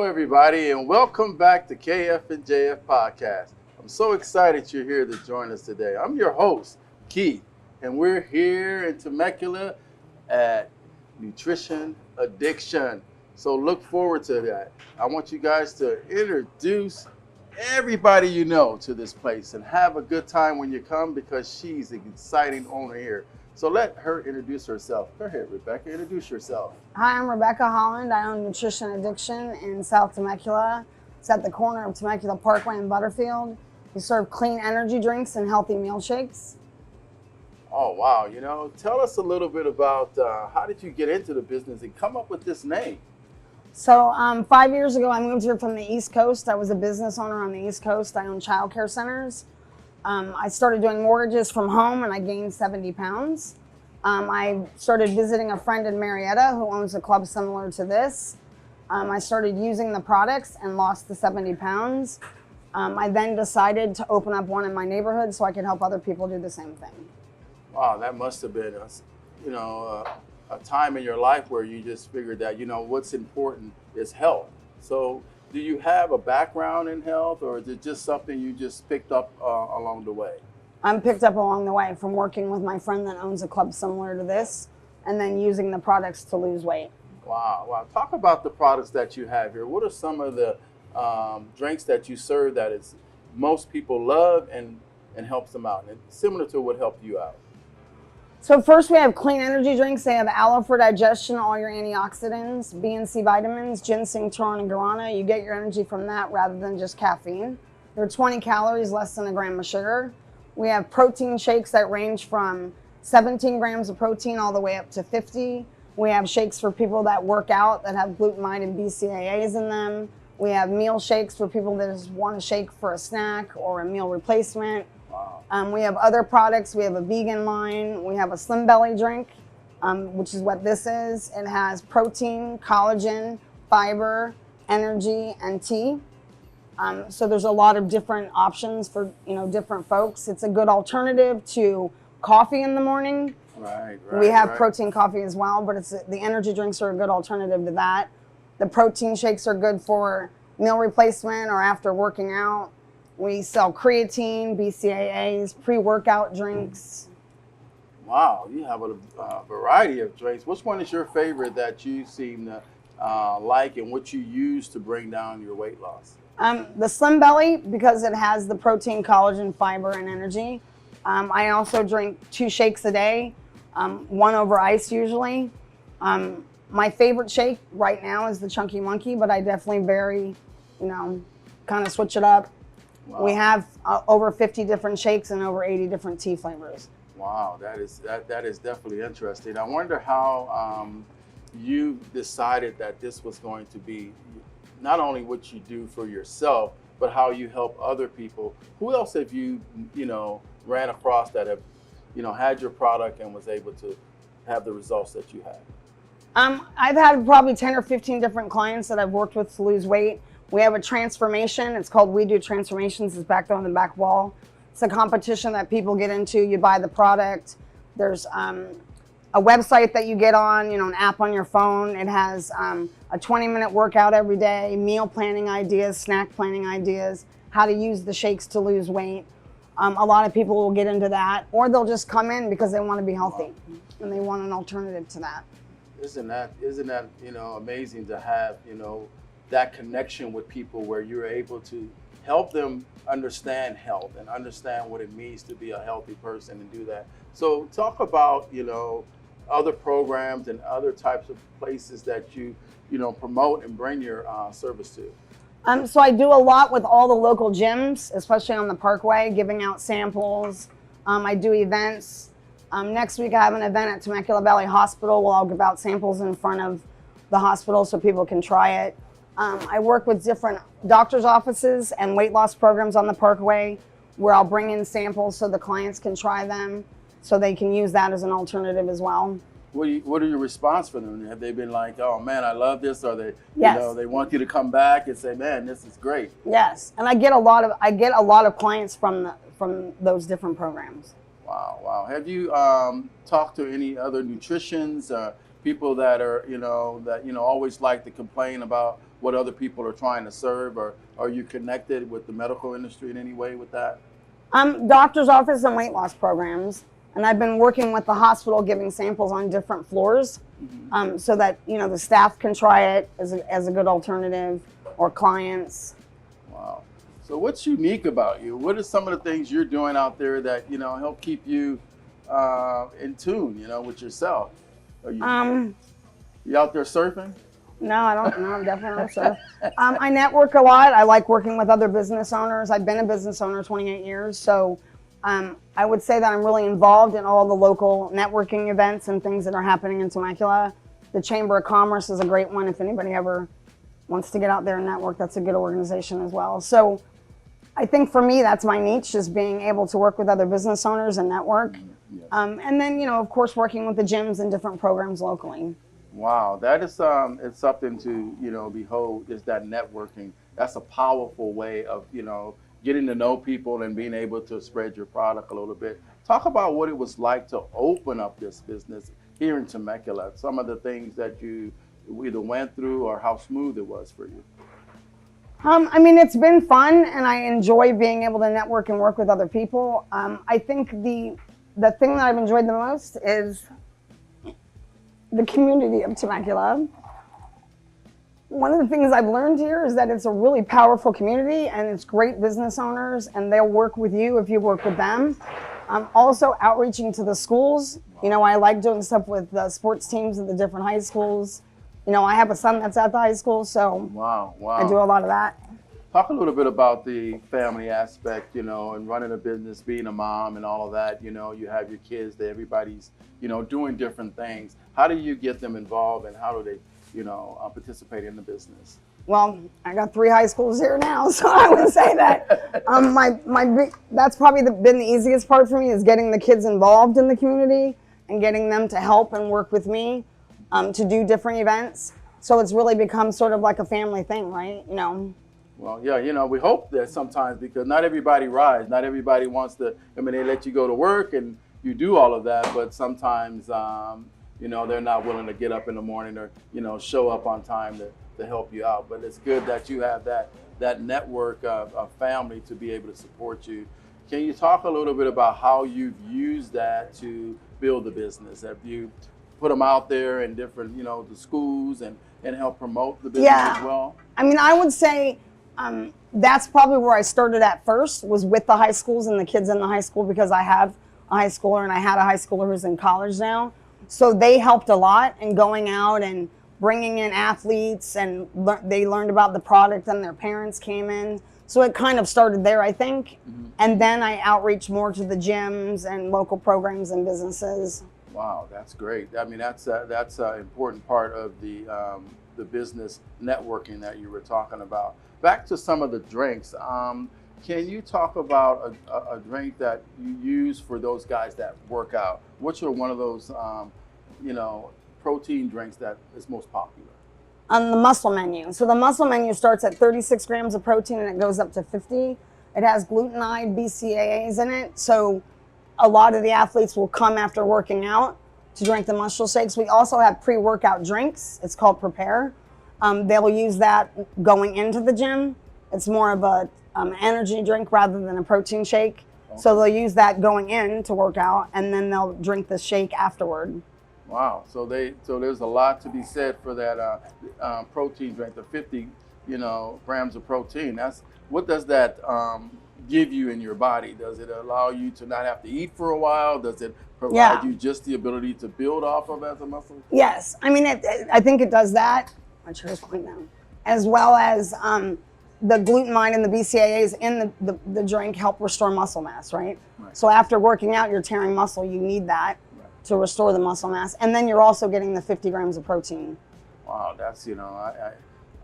everybody, and welcome back to KF&JF podcast. I'm so excited you're here to join us today. I'm your host, Keith, and we're here in Temecula at Nutrition Addiction. So look forward to that. I want you guys to introduce everybody you know to this place and have a good time when you come, because she's an exciting owner here. So let her introduce herself. Go ahead, Rebecca, introduce yourself. Hi, I'm Rebecca Holland. I own Nutrition Addiction in South Temecula. It's at the corner of Temecula Parkway and Butterfield. We serve clean energy drinks and healthy meal shakes. Oh, wow. Tell us a little bit about how did you get into the business and come up with this name? So 5 years ago, I moved here from the East Coast. I was a business owner on the East Coast. I own child care centers. I started doing mortgages from home and I gained 70 pounds. I started visiting a friend in Marietta who owns a club similar to this. I started using the products and lost the 70 pounds. I then decided to open up one in my neighborhood so I could help other people do the same thing. Wow, that must have been a time in your life where you just figured that, what's important is health. So do you have a background in health, or is it just something you just picked up along the way? I'm picked up along the way from working with my friend that owns a club similar to this, and then using the products to lose weight. Wow. Talk about the products that you have here. What are some of the drinks that you serve that is most people love and helps them out, and similar to what helped you out? So first we have clean energy drinks. They have aloe for digestion, all your antioxidants, B and C vitamins, ginseng, taurine, and guarana. You get your energy from that rather than just caffeine. They're 20 calories, less than a gram of sugar. We have protein shakes that range from 17 grams of protein all the way up to 50. We have shakes for people that work out that have glutamine and BCAAs in them. We have meal shakes for people that just want a shake for a snack or a meal replacement. Wow. We have other products. We have a vegan line. We have a Slim Belly drink, which is what this is. It has protein, collagen, fiber, energy, and tea. So there's a lot of different options for different folks. It's a good alternative to coffee in the morning. Right. We have protein coffee as well, but the energy drinks are a good alternative to that. The protein shakes are good for meal replacement or after working out. We sell creatine, BCAAs, pre-workout drinks. Wow, you have a variety of drinks. Which one is your favorite that you seem to like, and what you use to bring down your weight loss? The Slim Belly, because it has the protein, collagen, fiber, and energy. I also drink 2 shakes a day, one over ice usually. My favorite shake right now is the Chunky Monkey, but I definitely vary, kind of switch it up. Wow. We have over 50 different shakes and over 80 different tea flavors. Wow, that is definitely interesting. I wonder how you decided that this was going to be not only what you do for yourself, but how you help other people. Who else have you, ran across that have, had your product and was able to have the results that you had? I've had probably 10 or 15 different clients that I've worked with to lose weight. We have a transformation. It's called We Do Transformations. It's back there on the back wall. It's a competition that people get into. You buy the product. There's a website that you get on, an app on your phone. It has a 20-minute workout every day, meal planning ideas, snack planning ideas, how to use the shakes to lose weight. A lot of people will get into that, or they'll just come in because they want to be healthy and they want an alternative to that. Isn't that amazing to have, that connection with people where you're able to help them understand health and understand what it means to be a healthy person and do that. So talk about, other programs and other types of places that you promote and bring your service to. So I do a lot with all the local gyms, especially on the Parkway, giving out samples. I do events. Next week I have an event at Temecula Valley Hospital where I'll give out samples in front of the hospital so people can try it. I work with different doctor's offices and weight loss programs on the Parkway where I'll bring in samples so the clients can try them, so they can use that as an alternative as well. What are your response for them? Have they been like, oh man, I love this, or they, yes, they want you to come back and say, man, this is great? Yes, and I get a lot of clients from those different programs. Wow. Have you talked to any other nutritionists, people that are, always like to complain about what other people are trying to serve, or are you connected with the medical industry in any way with that? Doctor's office and weight loss programs. And I've been working with the hospital giving samples on different floors, so that, you know, the staff can try it as a good alternative, or clients. Wow. So what's unique about you? What are some of the things you're doing out there that, you know, help keep you in tune, you know, with yourself? Are you out there surfing? No, I don't. No, I'm definitely not sure. I network a lot. I like working with other business owners. I've been a business owner 28 years, so I would say that I'm really involved in all the local networking events and things that are happening in Temecula. The Chamber of Commerce is a great one. If anybody ever wants to get out there and network, that's a good organization as well. So I think for me, that's my niche, is being able to work with other business owners and network. Yes. And then, you know, of course, working with the gyms and different programs locally. Wow, that is it's something to, you know, behold, is that networking. That's a powerful way of, you know, getting to know people and being able to spread your product a little bit. Talk about what it was like to open up this business here in Temecula, some of the things that you either went through or how smooth it was for you. I mean, it's been fun, and I enjoy being able to network and work with other people. I think the thing that I've enjoyed the most is the community of Temecula. One of the things I've learned here is that it's a really powerful community, and it's great business owners, and they'll work with you if you work with them. Also outreaching to the schools. You know, I like doing stuff with the sports teams at the different high schools. You know, I have a son that's at the high school, so wow. I do a lot of that. Talk a little bit about the family aspect, you know, and running a business, being a mom and all of that. You know, you have your kids there, everybody's, you know, doing different things. How do you get them involved, and how do they, you know, participate in the business? Well, I got 3 high schools here now, so I would say that that's probably been the easiest part for me, is getting the kids involved in the community and getting them to help and work with me to do different events. So it's really become sort of like a family thing, right? You know. Well, yeah, you know, we hope that sometimes, because not everybody rides, not everybody wants to. I mean, they let you go to work and you do all of that, but sometimes, you know, they're not willing to get up in the morning or, you know, show up on time to help you out. But it's good that you have that network of family to be able to support you. Can you talk a little bit about how you've used that to build the business? Have you put them out there in different, you know, the schools and help promote the business as well? I mean, I would say that's probably where I started at first, was with the high schools and the kids in the high school, because I have a high schooler and I had a high schooler who's in college now. So they helped a lot in going out and bringing in athletes, and they learned about the product, and their parents came in. So it kind of started there, I think. And then I outreach more to the gyms and local programs and businesses. Wow, that's great. I mean, that's an important part of the business networking that you were talking about. Back to some of the drinks. Can you talk about a drink that you use for those guys that work out? What's one of those, you know, protein drinks that is most popular? On the muscle menu. So the muscle menu starts at 36 grams of protein and it goes up to 50. It has glutenide, BCAAs in it. So a lot of the athletes will come after working out to drink the muscle shakes. We also have pre-workout drinks. It's called Prepare. They'll use that going into the gym. It's more of a energy drink rather than a protein shake. Okay. So they'll use that going in to work out, and then they'll drink the shake afterward. Wow. So there's a lot to be said for that protein drink, the 50, you know, grams of protein. What does that give you in your body? Does it allow you to not have to eat for a while? Does it provide you just the ability to build off of as a muscle? Yes. I mean, I think it does that. My chair's falling down. As well as the glutamine and the BCAAs in the drink help restore muscle mass, right? So after working out, you're tearing muscle, you need that to restore the muscle mass. And then you're also getting the 50 grams of protein. Wow, that's, you know,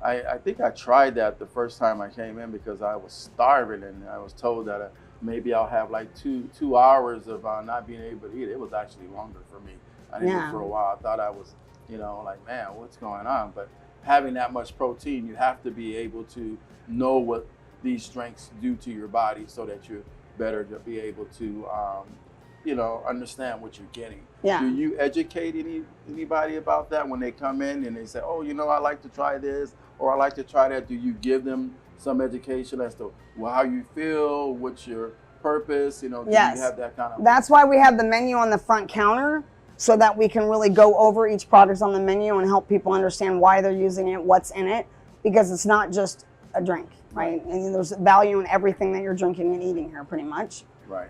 I think I tried that the first time I came in because I was starving, and I was told that maybe I'll have like two hours of not being able to eat. It was actually longer for me. I didn't eat for a while. I thought I was, you know, like, man, what's going on? But having that much protein, you have to be able to know what these drinks do to your body so that you're better to be able to, you know, understand what you're getting. Yeah. Do you educate anybody about that when they come in and they say, oh, you know, I like to try this, or I like to try that, do you give them some education as to how you feel, what's your purpose, do Yes. you have that kind of? That's why we have the menu on the front counter, so that we can really go over each product on the menu and help people understand why they're using it, what's in it, because it's not just a drink, right? And there's value in everything that you're drinking and eating here, pretty much. Right.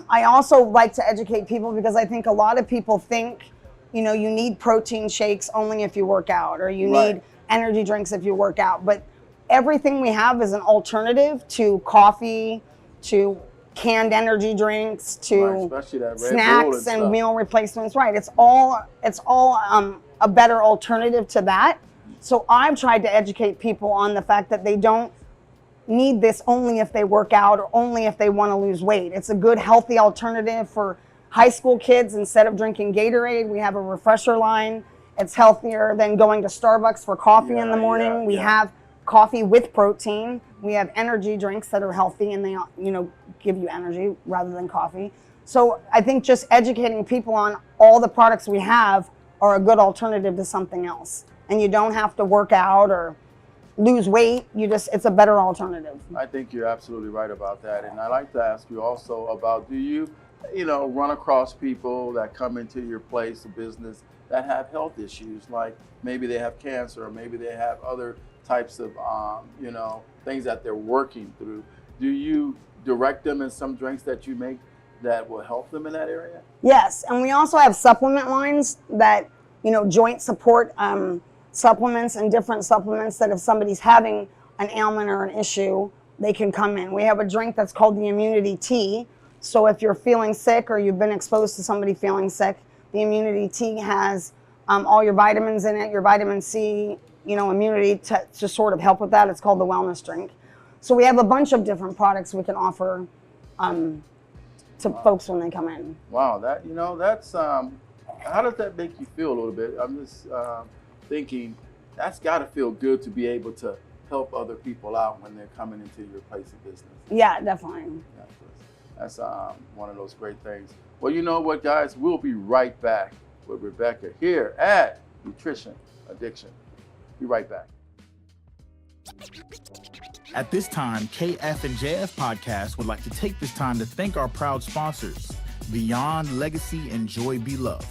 I also like to educate people, because I think a lot of people think, you need protein shakes only if you work out, or you need energy drinks if you work out. But everything we have is an alternative to coffee, to canned energy drinks, to especially that Red Bull snacks and stuff. meal replacements. Right. It's all a better alternative to that. So I've tried to educate people on the fact that they don't need this only if they work out or only if they want to lose weight. It's a good, healthy alternative for high school kids. Instead of drinking Gatorade, we have a refresher line. It's healthier than going to Starbucks for coffee in the morning. We have coffee with protein. We have energy drinks that are healthy, and they, give you energy rather than coffee. So I think just educating people on all the products we have are a good alternative to something else. And you don't have to work out or lose weight. It's a better alternative. I think you're absolutely right about that. And I'd like to ask you also about, do you, run across people that come into your place of business that have health issues, like maybe they have cancer, or maybe they have other types of, things that they're working through? Do you direct them in some drinks that you make that will help them in that area? Yes, and we also have supplement lines that, joint support supplements and different supplements that if somebody's having an ailment or an issue, they can come in. We have a drink that's called the Immunity Tea. So if you're feeling sick or you've been exposed to somebody feeling sick, the Immunity Tea has all your vitamins in it, your vitamin C, immunity to sort of help with that. It's called the wellness drink. So we have a bunch of different products we can offer to folks when they come in. Wow, that's how does that make you feel a little bit? I'm just thinking that's got to feel good to be able to help other people out when they're coming into your place of business. Yeah, definitely. That's one of those great things. Well, you know what, guys? We'll be right back with Rebecca here at Nutrition Addiction. Be right back. At this time, KF&JF Podcast would like to take this time to thank our proud sponsors, Beyond, Legacy, and Joy Be Love.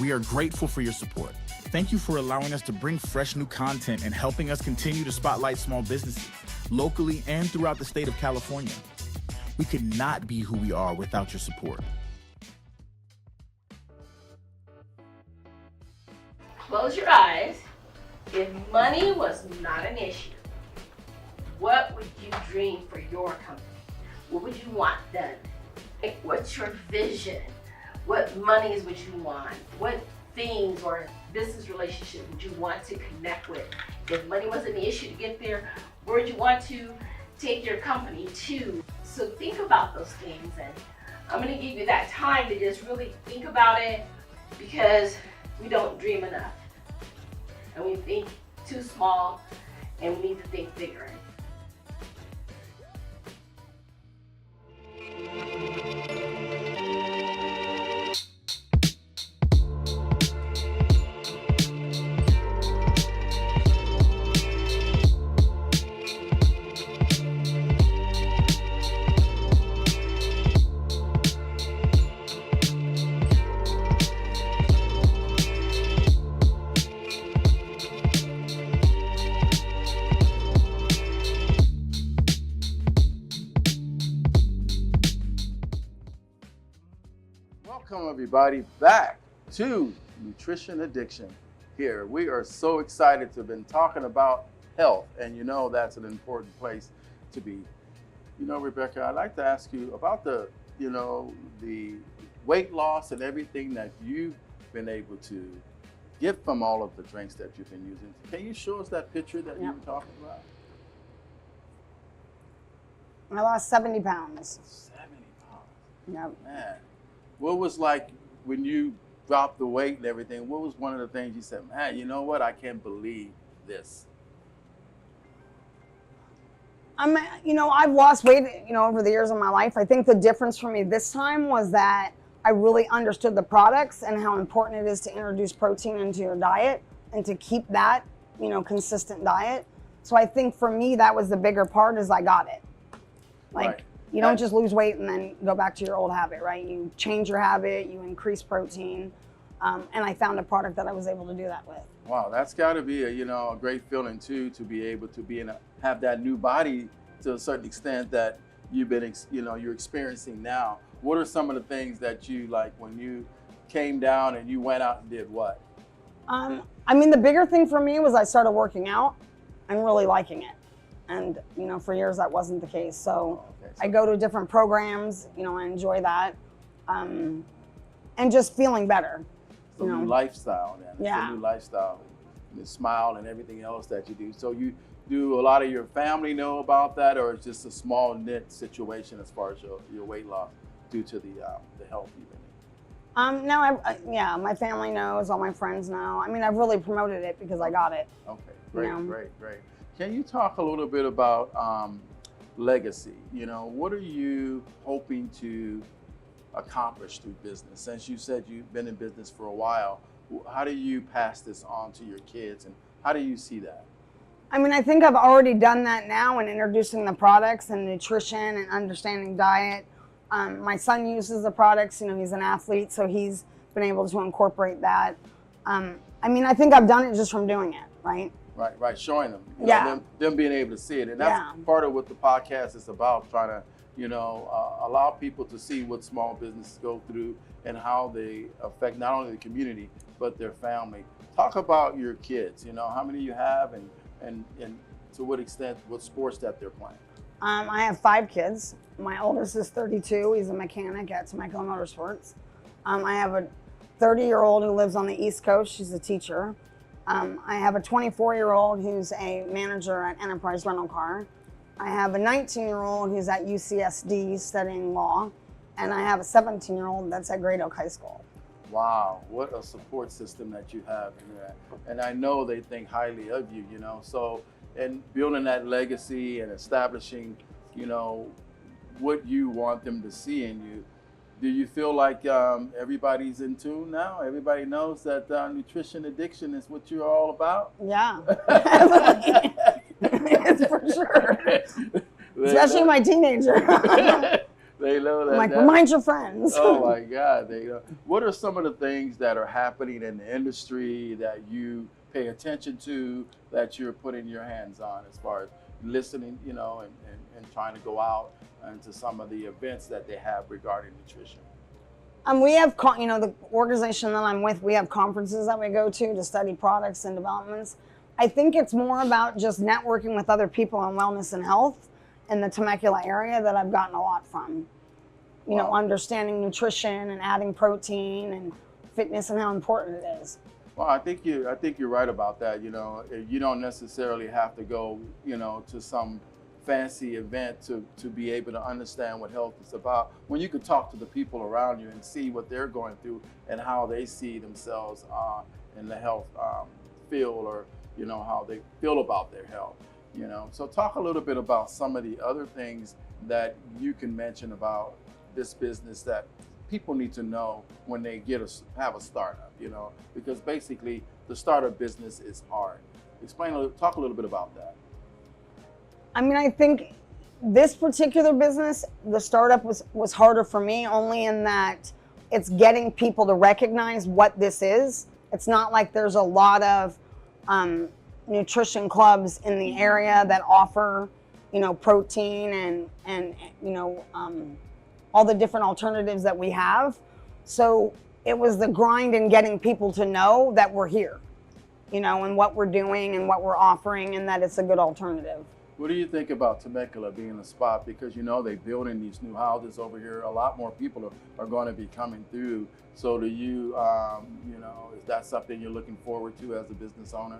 We are grateful for your support. Thank you for allowing us to bring fresh new content and helping us continue to spotlight small businesses, locally and throughout the state of California. We could not be who we are without your support. Close your eyes. If money was not an issue, what would you dream for your company? What would you want done? What's your vision? What monies would you want? What things or business relationship would you want to connect with? If money wasn't the issue to get there, where would you want to take your company to? So think about those things, and I'm going to give you that time to just really think about it, because we don't dream enough. And we think too small, and we need to think bigger. Welcome everybody back to Nutrition Addiction. Here we are so excited to have been talking about health, and that's an important place to be. Rebecca, I'd like to ask you about the weight loss and everything that you've been able to get from all of the drinks that you've been using. Can you show us that picture that you were talking about? I lost 70 pounds. 70 pounds. Yep. Man, what was like when you dropped the weight and everything? What was one of the things you said, man, you know what? I can't believe this. I've lost weight, over the years of my life. I think the difference for me this time was that I really understood the products and how important it is to introduce protein into your diet and to keep that, consistent diet. So I think for me, that was the bigger part, is I got it. Like, Right. you don't just lose weight and then go back to your old habit, right? You change your habit, you increase protein. And I found a product that I was able to do that with. Wow, that's got to be a great feeling too, to be able to have that new body to a certain extent that you've been, you're experiencing now. What are some of the things that you like when you came down and you went out and did what? I mean, the bigger thing for me was I started working out and really liking it. And, for years that wasn't the case. So, I go to different programs, I enjoy that. And just feeling better. It's a new lifestyle, then. Yeah. It's a new lifestyle. The smile and everything else that you do. So you do a lot of your family know about that, or it's just a small knit situation as far as your weight loss due to the health even? No, my family knows, all my friends know. I mean, I've really promoted it because I got it. Okay, great. Can you talk a little bit about legacy? What are you hoping to accomplish through business? Since you said you've been in business for a while, how do you pass this on to your kids, and how do you see that? I mean, I think I've already done that now in introducing the products and nutrition and understanding diet. My son uses the products, he's an athlete, so he's been able to incorporate that. I mean, I think I've done it just from doing it, right? Right, showing them, them being able to see it. And that's part of what the podcast is about, trying to allow people to see what small businesses go through and how they affect not only the community, but their family. Talk about your kids, how many you have and to what extent, what sports that they're playing. I have 5 kids. My oldest is 32. He's a mechanic at Temecula Motorsports. I have a 30-year-old who lives on the East Coast. She's a teacher. I have a 24-year-old who's a manager at Enterprise Rental Car. I have a 19-year-old who's at UCSD studying law, and I have a 17-year-old that's at Great Oak High School. Wow, what a support system that you have in that. And I know they think highly of you, so, and building that legacy and establishing, what you want them to see in you. Do you feel like everybody's in tune now? Everybody knows that nutrition addiction is what you're all about? Yeah, it's for sure. Especially my teenager. They know that. I'm like, remind your friends. Oh my God, they know. What are some of the things that are happening in the industry that you pay attention to, that you're putting your hands on as far as listening, and trying to go out into some of the events that they have regarding nutrition? We have, the organization that I'm with, we have conferences that we go to study products and developments. I think it's more about just networking with other people on wellness and health in the Temecula area that I've gotten a lot from. Understanding nutrition and adding protein and fitness and how important it is. Well, I think you're right about that. You don't necessarily have to go, to some fancy event to be able to understand what health is about, when you could talk to the people around you and see what they're going through and how they see themselves in the health field, or how they feel about their health. So talk a little bit about some of the other things that you can mention about this business that people need to know when they have a startup, because basically the startup business is hard. Talk a little bit about that. I mean, I think this particular business, the startup was harder for me, only in that it's getting people to recognize what this is. It's not like there's a lot of nutrition clubs in the area that offer, protein and all the different alternatives that we have. So it was the grind in getting people to know that we're here, and what we're doing and what we're offering, and that it's a good alternative. What do you think about Temecula being a spot? Because they're building these new houses over here. A lot more people are going to be coming through. So do you, is that something you're looking forward to as a business owner?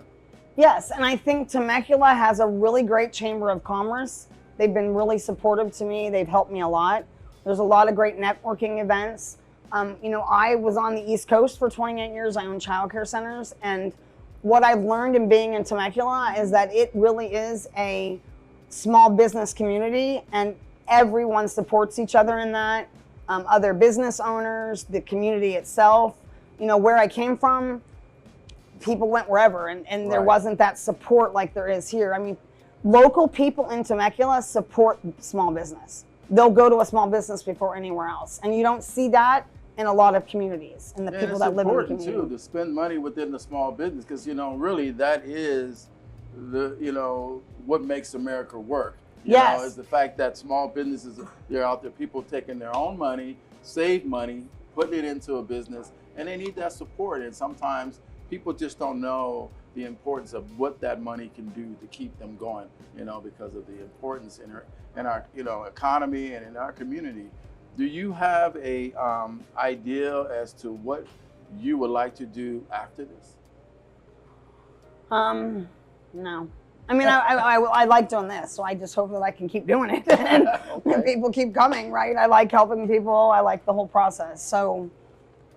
Yes, and I think Temecula has a really great chamber of commerce. They've been really supportive to me. They've helped me a lot. There's a lot of great networking events. I was on the East Coast for 28 years. I own childcare centers, and what I've learned in being in Temecula is that it really is a small business community, and everyone supports each other in that. Other business owners, the community itself. Where I came from, people went wherever, and there wasn't that support like there is here. I mean, local people in Temecula support small business. They'll go to a small business before anywhere else. And you don't see that in a lot of communities and the people that live in the community. It's important too to spend money within the small business because, really that is what makes America work. Yes. Is the fact that small businesses, they're out there, people taking their own money, save money, putting it into a business, and they need that support. And sometimes people just don't know the importance of what that money can do to keep them going, because of the importance in our economy and in our community. Do you have a idea as to what you would like to do after this? No. I mean, I like doing this, so I just hope that I can keep doing it and people keep coming, right? I like helping people. I like the whole process. So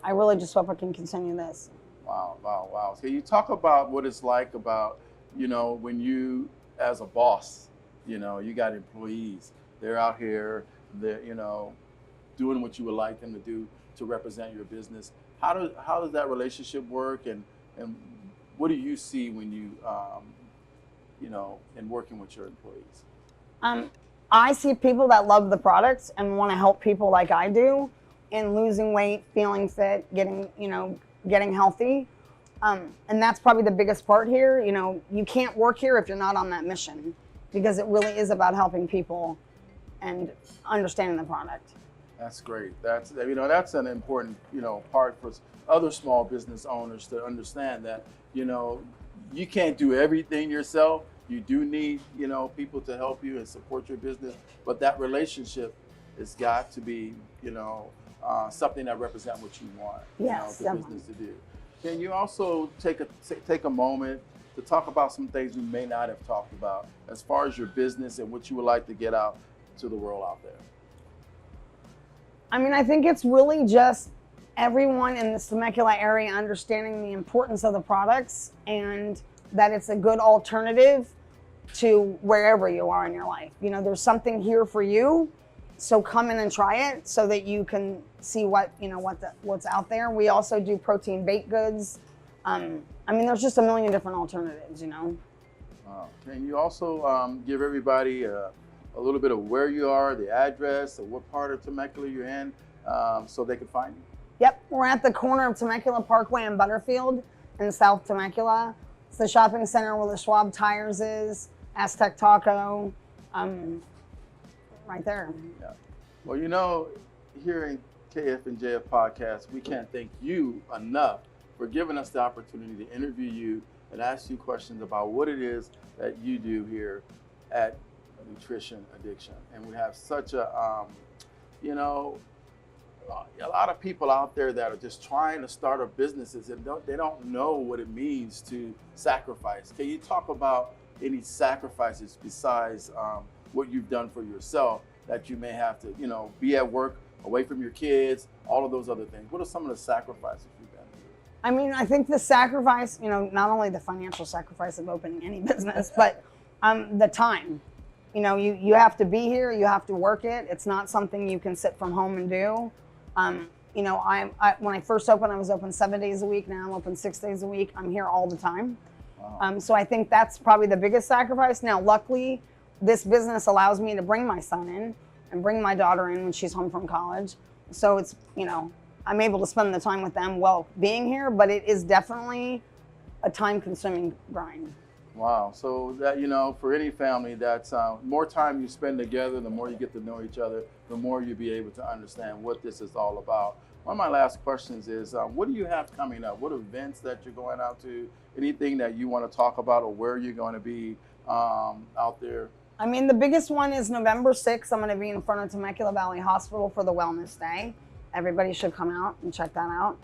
I really just hope I can continue this. Wow. So you talk about what it's like about, when you, as a boss, you got employees, they're out here, they're, doing what you would like them to do to represent your business. How does that relationship work, and what do you see when you, in working with your employees? I see people that love the products and want to help people like I do in losing weight, feeling fit, getting healthy. And that's probably the biggest part here. You can't work here if you're not on that mission, because it really is about helping people and understanding the product. That's great. That's an important, part for other small business owners to understand that, you can't do everything yourself. You do need, people to help you and support your business, but that relationship has got to be, something that represents what you want, the business to do. Can you also take a moment to talk about some things we may not have talked about as far as your business and what you would like to get out to the world out there? I mean, I think it's really just everyone in the Temecula area understanding the importance of the products and that it's a good alternative to wherever you are in your life. There's something here for you, so come in and try it so that you can see what's out there. We also do protein baked goods. There's just a million different alternatives. Can you also give everybody a little bit of where you are, the address, or what part of Temecula you're in, so they can find you? Yep, we're at the corner of Temecula Parkway and Butterfield in South Temecula. It's the shopping center where the Schwab Tires is, Aztec Taco, right there. Yeah. Well, here in KF&JF podcast, we can't thank you enough for giving us the opportunity to interview you and ask you questions about what it is that you do here at Nutrition Addiction. And we have such a lot of people out there that are just trying to start up businesses and they don't know what it means to sacrifice. Can you talk about any sacrifices besides what you've done for yourself that you may have to, be at work, away from your kids, all of those other things? What are some of the sacrifices you've done? I mean, I think the sacrifice, not only the financial sacrifice of opening any business, but the time. You have to be here, you have to work it. It's not something you can sit from home and do. When I first opened, I was open 7 days a week. Now I'm open 6 days a week. I'm here all the time. Wow. So I think that's probably the biggest sacrifice. Now, luckily, this business allows me to bring my son in and bring my daughter in when she's home from college. So it's, I'm able to spend the time with them while being here, but it is definitely a time-consuming grind. Wow. So that, for any family, that's more time you spend together, the more you get to know each other, the more you'll be able to understand what this is all about. One of my last questions is, what do you have coming up? What events that you're going out to? Anything that you want to talk about, or where you're going to be out there? I mean, the biggest one is November 6th. I'm going to be in front of Temecula Valley Hospital for the Wellness Day. Everybody should come out and check that out.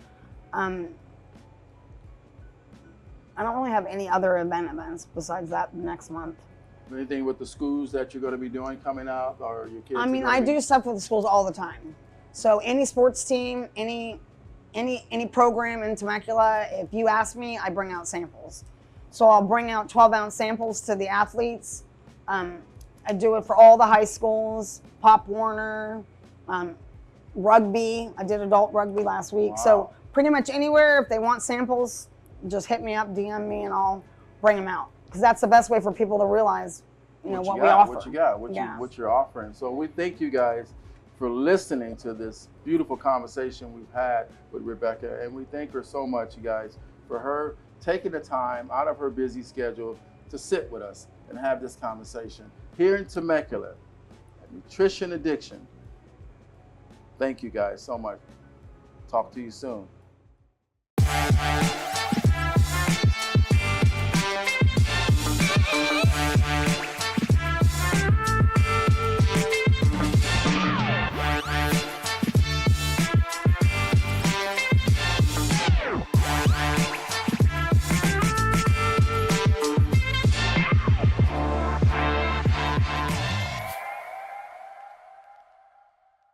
I don't really have any other events besides that next month. Anything with the schools that you're going to be doing coming out, or your kids? I mean, I do stuff with the schools all the time. So any sports team, any program in Temecula, if you ask me, I bring out samples. So I'll bring out 12-ounce samples to the athletes. I do it for all the high schools, Pop Warner, rugby. I did adult rugby last week. Wow. So pretty much anywhere, if they want samples, just hit me up, DM me, and I'll bring them out. Because that's the best way for people to realize what we offer. What you're offering. So we thank you guys for listening to this beautiful conversation we've had with Rebecca, and we thank her so much, you guys, for her taking the time out of her busy schedule to sit with us and have this conversation here in Temecula at Nutrition Addiction. Thank you guys so much. Talk to you soon.